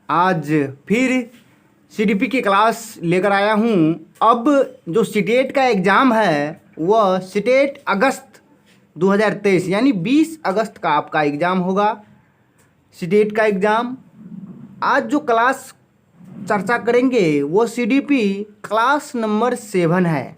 आज फिर सीडीपी की क्लास लेकर आया हूँ। अब जो सीटेट का एग्ज़ाम है वह सीटेट अगस्त 2023 यानी 20 अगस्त का आपका एग्ज़ाम होगा। सीटेट का एग्ज़ाम आज जो क्लास चर्चा करेंगे वो सीडीपी क्लास नंबर 7 है,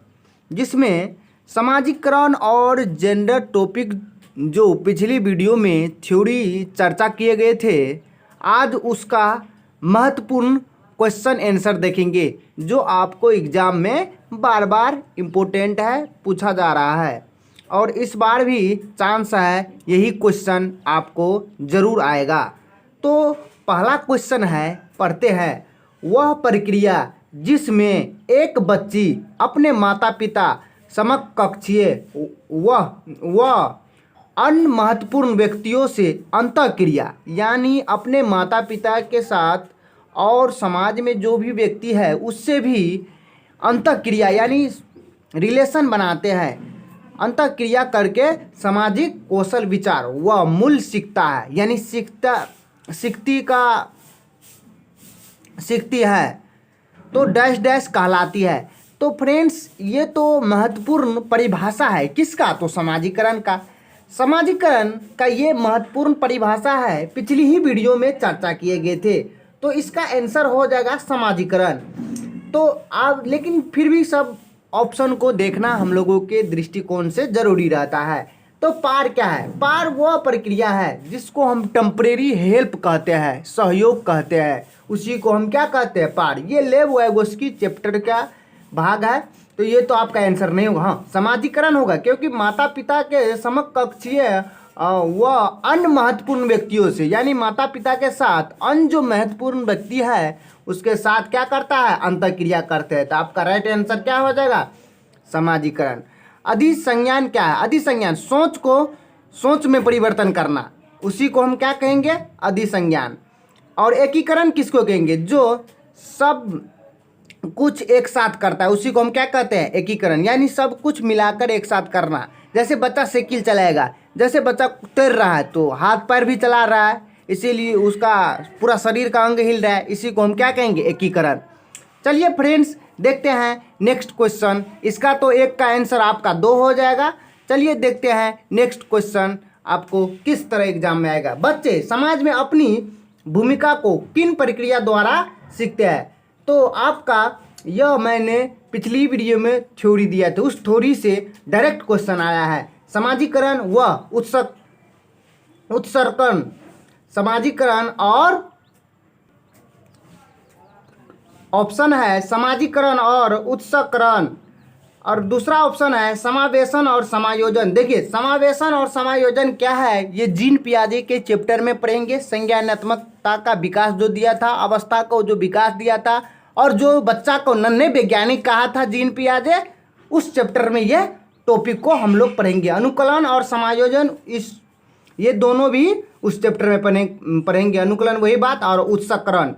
जिसमें सामाजिकरण और जेंडर टॉपिक जो पिछली वीडियो में थ्योरी चर्चा किए गए थे, आज उसका महत्वपूर्ण क्वेश्चन आंसर देखेंगे जो आपको एग्ज़ाम में बार बार इम्पोर्टेंट है, पूछा जा रहा है। और इस बार भी चांस है यही क्वेश्चन आपको ज़रूर आएगा। तो पहला क्वेश्चन है, पढ़ते हैं। वह प्रक्रिया जिसमें एक बच्ची अपने माता पिता समकक्षीय वह अन्य महत्वपूर्ण व्यक्तियों से अंतःक्रिया यानी अपने माता पिता के साथ और समाज में जो भी व्यक्ति है उससे भी अंतःक्रिया यानी रिलेशन बनाते हैं। अंतःक्रिया करके सामाजिक कौशल विचार वह मूल सीखता है यानी सीखती है तो डैश डैश कहलाती है। तो फ्रेंड्स, ये तो महत्वपूर्ण परिभाषा है किसका? तो समाजीकरण का। समाजीकरण का ये महत्वपूर्ण परिभाषा है, पिछली ही वीडियो में चर्चा किए गए थे। तो इसका आंसर हो जाएगा समाजीकरण। तो आप लेकिन फिर भी सब ऑप्शन को देखना हम लोगों के दृष्टिकोण से ज़रूरी रहता है। तो पार क्या है? पार वह प्रक्रिया है जिसको हम टेम्परेरी हेल्प कहते हैं, सहयोग कहते हैं, उसी को हम क्या कहते हैं? पार। ये लेव वाइगोस्की चैप्टर का भाग है। तो ये तो आपका आंसर नहीं होगा। हाँ, समाजीकरण होगा, क्योंकि माता पिता के समकक्षीय व अन्य महत्वपूर्ण व्यक्तियों से यानी माता पिता के साथ अन्य जो महत्वपूर्ण व्यक्ति है उसके साथ क्या करता है? अंतःक्रिया करते हैं। तो आपका राइट आंसर क्या हो जाएगा? समाजीकरण। अधिसंज्ञान क्या है? अधिसंज्ञान सोच को सोच में परिवर्तन करना, उसी को हम क्या कहेंगे? अधिसंज्ञान। और एकीकरण किसको कहेंगे? जो सब कुछ एक साथ करता है उसी को हम क्या कहते हैं? एकीकरण। यानी सब कुछ मिलाकर एक साथ करना। जैसे बच्चा साइकिल चलाएगा, जैसे बच्चा तैर रहा है तो हाथ पैर भी चला रहा है, इसीलिए उसका पूरा शरीर का अंग हिल रहा है, इसी को हम क्या कहेंगे? एकीकरण। चलिए फ्रेंड्स, देखते हैं नेक्स्ट क्वेश्चन। इसका तो एक का आंसर आपका 2 हो जाएगा। चलिए देखते हैं नेक्स्ट क्वेश्चन आपको किस तरह एग्जाम में आएगा। बच्चे समाज में अपनी भूमिका को किन प्रक्रिया द्वारा सीखते हैं? तो आपका यह मैंने पिछली वीडियो में थ्योरी दिया था, उस थ्योरी से डायरेक्ट क्वेश्चन आया है। समाजीकरण व उत्सर्जन, समाजीकरण और ऑप्शन है समाजीकरण और उत्सर्जन, और दूसरा ऑप्शन है समावेशन और समायोजन। देखिए, समावेशन और समायोजन क्या है ये जीन पियाजे के चैप्टर में पढ़ेंगे। संज्ञानात्मकता का विकास जो दिया था, अवस्था को जो विकास दिया था, और जो बच्चा को नन्हे वैज्ञानिक कहा था जीन पियाजे, उस चैप्टर में यह टॉपिक को हम लोग पढ़ेंगे। अनुकलन और समायोजन ये दोनों भी उस चैप्टर में पढ़ेंगे। अनुकलन वही बात, और उत्सर्जन।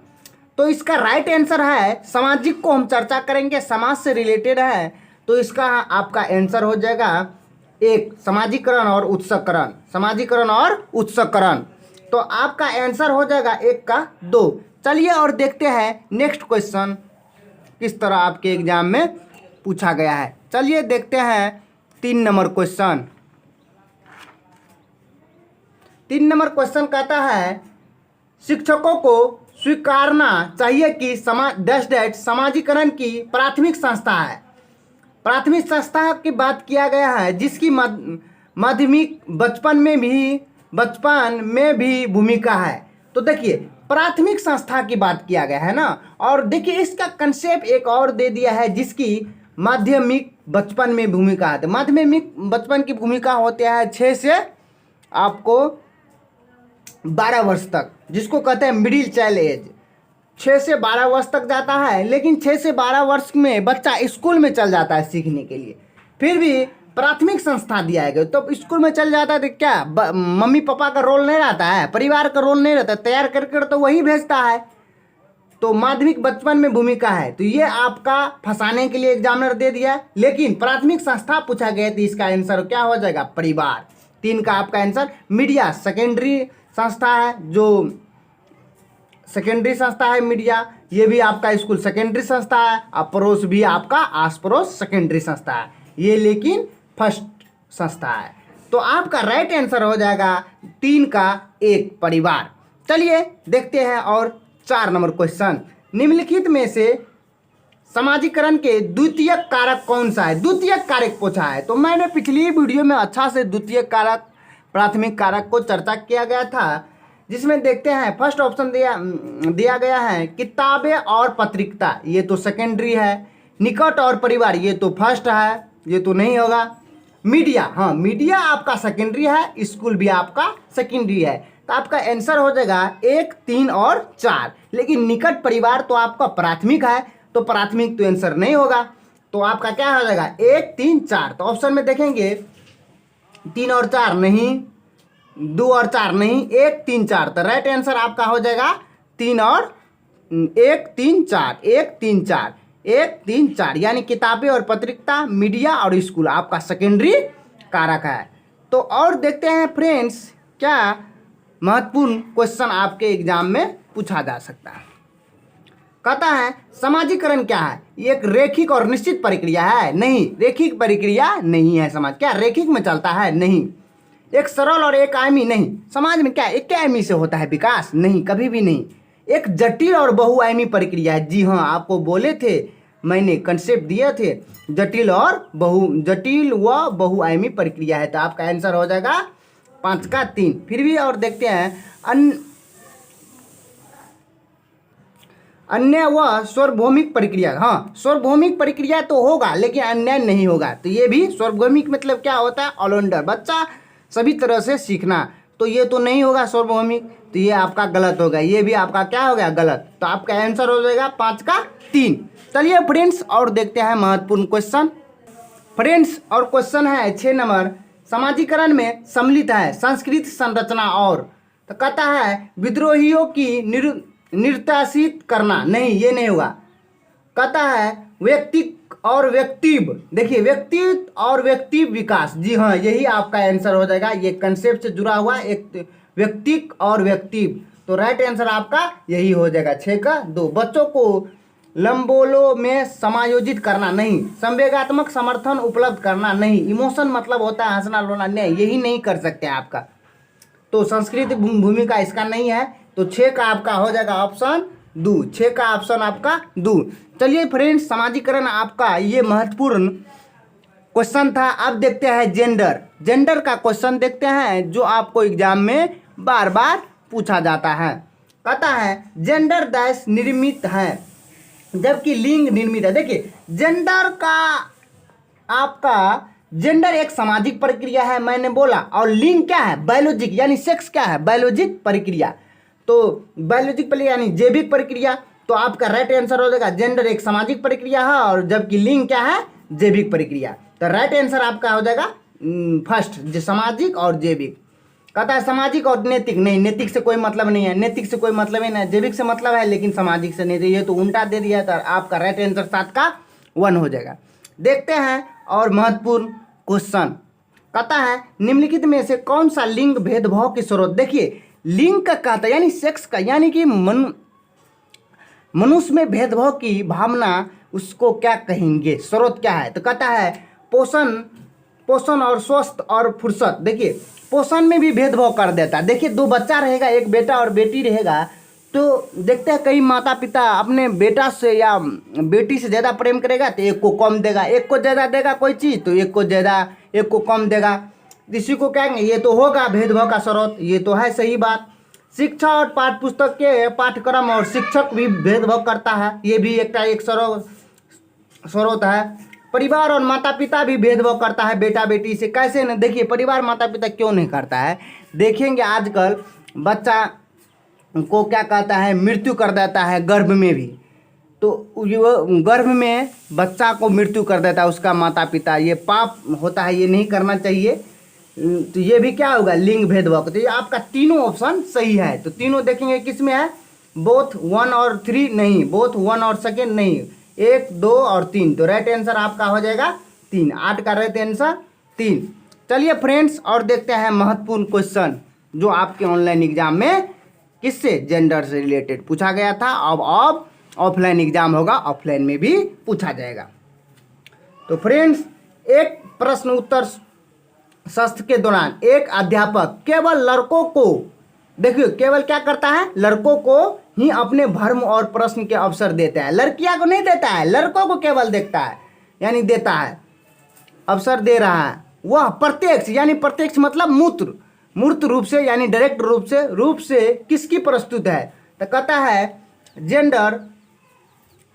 तो इसका राइट आंसर है सामाजिक को हम चर्चा करेंगे, समाज से रिलेटेड है। तो इसका आपका आंसर हो जाएगा 1, समाजीकरण और उत्सर्जन। समाजीकरण और उत्सर्जन। तो आपका आंसर हो जाएगा 1 का 2। चलिए और देखते हैं नेक्स्ट क्वेश्चन किस तरह आपके एग्जाम में पूछा गया है। चलिए देखते हैं 3 नंबर क्वेश्चन। 3 नंबर क्वेश्चन कहता है, शिक्षकों को स्वीकारना चाहिए कि समाजीकरण की प्राथमिक संस्था है। प्राथमिक संस्था की बात किया गया है जिसकी माध्यमिक बचपन में भी भूमिका है। तो देखिए, प्राथमिक संस्था की बात किया गया है ना। और देखिए, इसका कंसेप्ट एक और दे दिया है जिसकी माध्यमिक बचपन में भूमिका है। माध्यमिक बचपन की भूमिका होती है 6 से आपको 12 वर्ष तक, जिसको कहते हैं मिडिल चाइल्ड एज। 6 से 12 वर्ष तक जाता है, लेकिन 6 से 12 वर्ष में बच्चा स्कूल में चल जाता है सीखने के लिए। फिर भी प्राथमिक संस्था दिया गया, तो स्कूल में चल जाता है तो क्या मम्मी पापा का रोल नहीं रहता है, परिवार का रोल नहीं रहता, तैयार करके तो वही भेजता है। तो माध्यमिक बचपन में भूमिका है, तो ये आपका फंसाने के लिए एग्जामिनर दे दिया। लेकिन प्राथमिक संस्था पूछा गया तो इसका आंसर क्या हो जाएगा? परिवार। 3 का आपका आंसर। मीडिया सेकेंडरी संस्था है जो सेकेंडरी संस्था है मीडिया, ये भी आपका स्कूल सेकेंडरी संस्था है, और पड़ोस भी आपका आस पड़ोस सेकेंडरी संस्था है, ये लेकिन फर्स्ट संस्था है। तो आपका राइट आंसर हो जाएगा 3 का 1 परिवार। चलिए देखते हैं और 4 नंबर क्वेश्चन, निम्नलिखित में से समाजीकरण के द्वितीयक कारक कौन सा है? द्वितीयक कारक पूछा है, तो मैंने पिछली वीडियो में अच्छा से द्वितीयक कारक प्राथमिक कारक को चर्चा किया गया था, जिसमें देखते हैं फर्स्ट ऑप्शन दिया गया है किताबें और पत्रिका, ये तो सेकेंडरी है। निकट और परिवार, ये तो फर्स्ट है, ये तो नहीं होगा। मीडिया, हाँ मीडिया आपका सेकेंडरी है, स्कूल भी आपका सेकेंडरी है, तो आपका आंसर हो जाएगा 1, 3 और 4। लेकिन निकट परिवार तो आपका प्राथमिक है, तो प्राथमिक तो आंसर नहीं होगा, तो आपका क्या हो जाएगा 1, 3, 4। तो ऑप्शन में देखेंगे 3 और 4 नहीं, 2 और 4 नहीं, 1, 3, 4। तो राइट आंसर आपका हो जाएगा 3 और 1, 3, 4, 1, 3, 4, 1, 3, 4, यानी किताबें और पत्रिका, मीडिया और स्कूल आपका सेकेंडरी कारक है। तो और देखते हैं फ्रेंड्स क्या महत्वपूर्ण क्वेश्चन आपके एग्जाम में पूछा जा सकता है। कहता है समाजीकरण क्या है? ये एक रेखिक और निश्चित प्रक्रिया है? नहीं, रेखिक प्रक्रिया नहीं है। समाज क्या रेखिक में चलता है? नहीं। एक सरल और एक आयामी? नहीं। समाज में क्या एक आयामी से होता है विकास? नहीं, कभी भी नहीं। एक जटिल और बहुआयामी प्रक्रिया है? जी हाँ, आपको बोले थे, मैंने कंसेप्ट दिए थे, जटिल व बहुआयामी प्रक्रिया है। तो आपका आंसर हो जाएगा 5 का 3। फिर भी और देखते हैं अन्य व सार्वभौमिक प्रक्रिया। हाँ, सार्वभौमिक प्रक्रिया तो होगा लेकिन अन्य नहीं होगा। तो ये भी सार्वभौमिक मतलब क्या होता है? ऑलराउंडर, बच्चा सभी तरह से सीखना, तो ये तो नहीं होगा सार्वभौमिक, तो ये आपका गलत होगा। ये भी आपका क्या हो गया? गलत। तो आपका आंसर हो जाएगा 5 का 3। चलिए फ्रेंड्स और देखते हैं महत्वपूर्ण क्वेश्चन। फ्रेंड्स और क्वेश्चन है 6 नंबर, समाजीकरण में सम्मिलित है संस्कृति संरचना और। तो कहता है विद्रोहियों की निर्देशित करना। नहीं, ये नहीं होगा। कहता है व्यक्तिक और व्यक्तिव। देखिए व्यक्तित्व और व्यक्तिव विकास। जी हाँ, यही आपका आंसर हो जाएगा। ये कंसेप्ट से जुड़ा हुआ एक व्यक्तिक और व्यक्तिव। तो राइट आंसर आपका यही हो जाएगा 6 का 2। बच्चों को लंबोलो में समायोजित करना। नहीं। संवेगात्मक समर्थन उपलब्ध करना। नहीं। इमोशन मतलब होता है हंसना रोना। नहीं, यही नहीं कर सकते आपका। तो सांस्कृतिक भूमिका इसका नहीं है। तो 6 का आपका हो जाएगा ऑप्शन 2। 6 का ऑप्शन आपका 2। चलिए फ्रेंड्स, समाजीकरण आपका ये महत्वपूर्ण क्वेश्चन था। अब देखते हैं जेंडर का क्वेश्चन देखते हैं, जो आपको एग्जाम में बार बार पूछा जाता है। कहता है जेंडर दास निर्मित है जबकि लिंग निर्मित है। देखिए जेंडर का आपका जेंडर एक सामाजिक प्रक्रिया है, मैंने बोला, और लिंग क्या है? बायोलॉजिक, यानी सेक्स क्या है? बायोलॉजिक प्रक्रिया। तो बायोलॉजिक प्रक्रिया यानी जैविक प्रक्रिया। तो आपका राइट आंसर हो जाएगा जेंडर एक सामाजिक प्रक्रिया है, और जबकि लिंग क्या है? जैविक प्रक्रिया। तो राइट आंसर आपका हो जाएगा फर्स्ट, जो सामाजिक और जैविक। कहता है सामाजिक और नैतिक। नहीं, नैतिक से कोई मतलब नहीं है, नैतिक से कोई मतलब ही नहीं, जैविक से मतलब है लेकिन सामाजिक से नहीं। ये तो उल्टा दे दिया। तो आपका राइट आंसर 7 का 1 हो जाएगा। देखते हैं और महत्वपूर्ण क्वेश्चन। कहता है निम्नलिखित में से कौन सा लिंग भेदभाव के स्रोत? देखिए लिंग का कहता है यानी सेक्स का, यानी कि मनुष्य में भेदभाव की भावना, उसको क्या कहेंगे? स्रोत क्या है? तो कहता है पोषण और स्वस्थ और फुर्सत। देखिए पोषण में भी भेदभाव कर देता है। देखिए 2 बच्चा रहेगा, एक बेटा और बेटी रहेगा, तो देखते हैं कई माता पिता अपने बेटा से या बेटी से ज़्यादा प्रेम करेगा तो एक को कम देगा, एक को ज़्यादा देगा कोई चीज़ तो एक को ज़्यादा, एक को कम देगा। इसी को कहेंगे ये तो होगा भेदभाव का स्रोत। ये तो है सही बात। शिक्षा और पाठ्य पुस्तक के पाठ्यक्रम और शिक्षक भी भेदभाव करता है, ये भी एक स्रोत है। परिवार और माता पिता भी भेदभाव करता है बेटा बेटी से। कैसे न? देखिए परिवार माता पिता क्यों नहीं करता है? देखेंगे आजकल बच्चा को क्या कहता है, मृत्यु कर देता है गर्भ में भी। तो गर्भ में बच्चा को मृत्यु कर देता है उसका माता पिता, ये पाप होता है, ये नहीं करना चाहिए। तो ये भी क्या होगा? लिंग भेदभाव। तो ये आपका तीनों ऑप्शन सही है। तो तीनों देखेंगे किस में है? बोथ 1 और 3 नहीं, बोथ 1 और सेकेंड नहीं, 1, 2 और 3। तो राइट आंसर आपका हो जाएगा 3। 8 का राइट आंसर 3। चलिए फ्रेंड्स और देखते हैं महत्वपूर्ण क्वेश्चन जो आपके ऑनलाइन एग्जाम में किससे? जेंडर से रिलेटेड पूछा गया था। अब ऑफलाइन एग्जाम होगा, ऑफलाइन में भी पूछा जाएगा। तो फ्रेंड्स, एक प्रश्न उत्तर सत्र के दौरान एक अध्यापक केवल लड़कों को, देखिए केवल क्या करता है, लड़कों को ही अपने भर्म और प्रश्न के अवसर देता है, लड़कियां को नहीं देता है, लड़कों को केवल देखता है, यानी देता है, अवसर दे रहा है। वह प्रत्यक्ष, यानी प्रत्यक्ष मतलब मूर्त रूप से, यानी डायरेक्ट रूप से किसकी प्रस्तुत है? तो कहता है जेंडर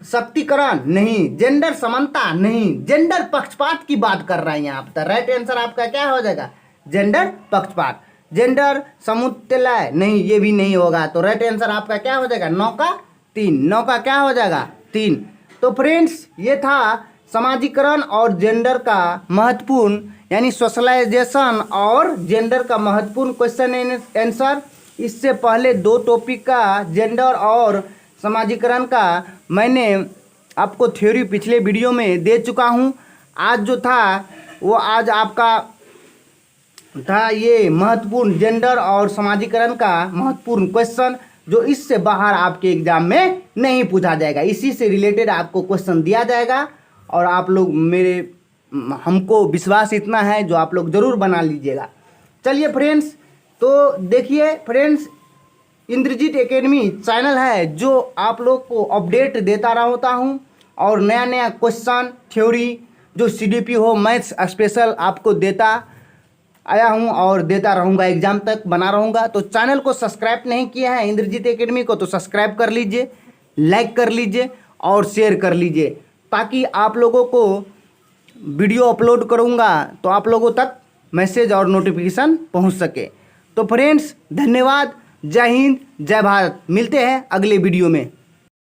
सशक्तिकरण नहीं, जेंडर समानता नहीं, जेंडर पक्षपात की बात कर रहा है यहाँ पर। राइट आंसर आपका क्या हो जाएगा? जेंडर पक्षपात। जेंडर समतुल्य नहीं, ये भी नहीं होगा। तो राइट आंसर आपका क्या हो जाएगा? 9 का 3। 9 का क्या हो जाएगा? 3। तो फ्रेंड्स, ये था समाजीकरण और जेंडर का महत्वपूर्ण, यानी सोशलाइजेशन और जेंडर का महत्वपूर्ण क्वेश्चन एंड आंसर। इससे पहले 2 टॉपिक का, जेंडर और समाजीकरण का, मैंने आपको थ्योरी पिछले वीडियो में दे चुका हूँ। आज जो था वो आज आपका था ये महत्वपूर्ण जेंडर और समाजीकरण का महत्वपूर्ण क्वेश्चन, जो इससे बाहर आपके एग्जाम में नहीं पूछा जाएगा। इसी से रिलेटेड आपको क्वेश्चन दिया जाएगा और आप लोग हमको विश्वास इतना है जो आप लोग ज़रूर बना लीजिएगा। चलिए फ्रेंड्स, तो देखिए फ्रेंड्स, इंद्रजीत एकेडमी चैनल है जो आप लोग को अपडेट देता रहता हूँ और नया नया क्वेश्चन थ्योरी जो सीडीपी हो, मैथ्स स्पेशल आपको देता आया हूँ और देता रहूँगा, एग्जाम तक बना रहूँगा। तो चैनल को सब्सक्राइब नहीं किया है इंद्रजीत एकेडमी को, तो सब्सक्राइब कर लीजिए, लाइक कर लीजिए और शेयर कर लीजिए, ताकि आप लोगों को वीडियो अपलोड करूँगा तो आप लोगों तक मैसेज और नोटिफिकेशन पहुँच सके। तो फ्रेंड्स, धन्यवाद। जय हिंद, जय भारत। मिलते हैं अगले वीडियो में।